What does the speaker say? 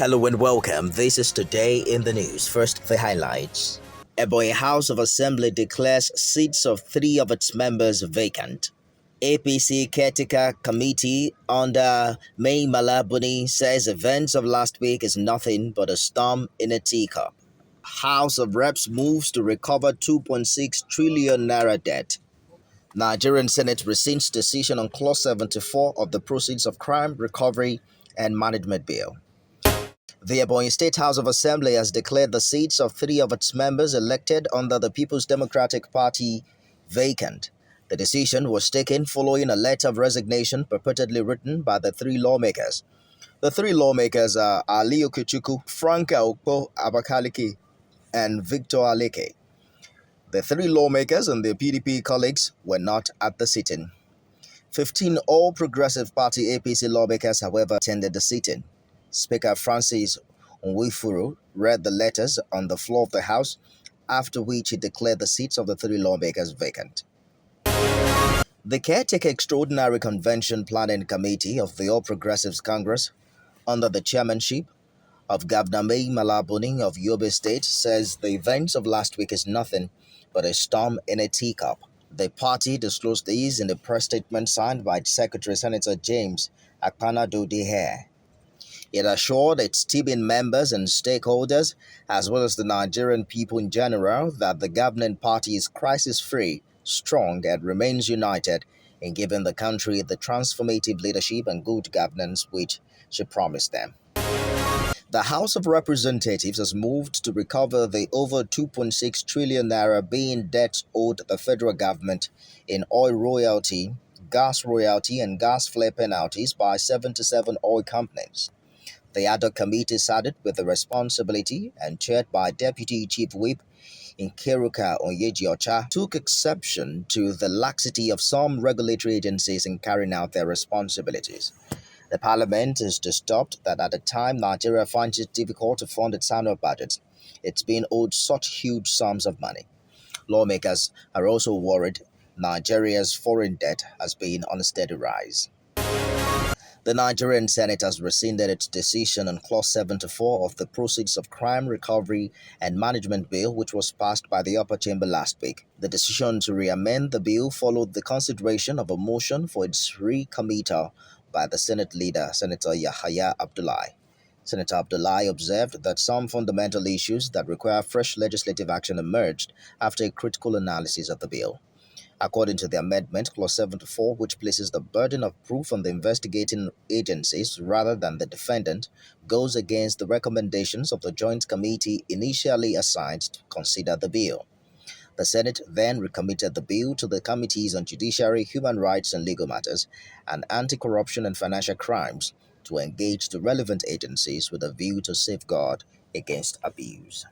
Hello and welcome. This is Today in the News. First, the highlights. Ebonyi House of Assembly declares seats of 3 of its members vacant. APC Caretaker Committee under May Malabuni says events of last week is nothing but a storm in a teacup. House of Reps moves to recover 2.6 trillion naira debt. Nigerian Senate rescinds decision on Clause 74 of the Proceeds of Crime Recovery and Management Bill. The Ebonyi State House of Assembly has declared the seats of 3 of its members elected under the People's Democratic Party vacant. The decision was taken following a letter of resignation purportedly written by the 3 lawmakers. The 3 lawmakers are Ali Okuchukwu, Franka Okpo Abakaliki, and Victor Aleke. The 3 lawmakers and their PDP colleagues were not at the sitting. 15 All Progressive Party APC lawmakers, however, attended the sitting. Speaker Francis Nwifuru read the letters on the floor of the House, after which he declared the seats of the 3 lawmakers vacant. The Caretaker Extraordinary Convention Planning Committee of the All Progressives Congress, under the chairmanship of Governor May Malabuni of Yobe State, says the events of last week is nothing but a storm in a teacup. The party disclosed these in a press statement signed by Secretary Senator James Akpanado-Dehere. It assured its teaming members and stakeholders, as well as the Nigerian people in general, that the governing party is crisis-free, strong, and remains united in giving the country the transformative leadership and good governance which she promised them. The House of Representatives has moved to recover the over 2.6 trillion naira being debt owed the federal government in oil royalty, gas royalty, and gas flare penalties by 77 oil companies. The ad hoc committee sided with the responsibility and chaired by Deputy Chief Whip Nkeruka Onyejiocha took exception to the laxity of some regulatory agencies in carrying out their responsibilities. The parliament is disturbed that at a time Nigeria finds it difficult to fund its annual budget, it's being owed such huge sums of money. Lawmakers are also worried Nigeria's foreign debt has been on a steady rise. The Nigerian Senate has rescinded its decision on Clause 74 of the Proceeds of Crime Recovery and Management Bill, which was passed by the upper chamber last week. The decision to re-amend the bill followed the consideration of a motion for its recommittal by the Senate leader, Senator Yahaya Abdullahi. Senator Abdullahi observed that some fundamental issues that require fresh legislative action emerged after a critical analysis of the bill. According to the amendment, Clause 74, which places the burden of proof on the investigating agencies rather than the defendant, goes against the recommendations of the Joint Committee initially assigned to consider the bill. The Senate then recommitted the bill to the Committees on Judiciary, Human Rights and Legal Matters, and Anti-Corruption and Financial Crimes to engage the relevant agencies with a view to safeguard against abuse.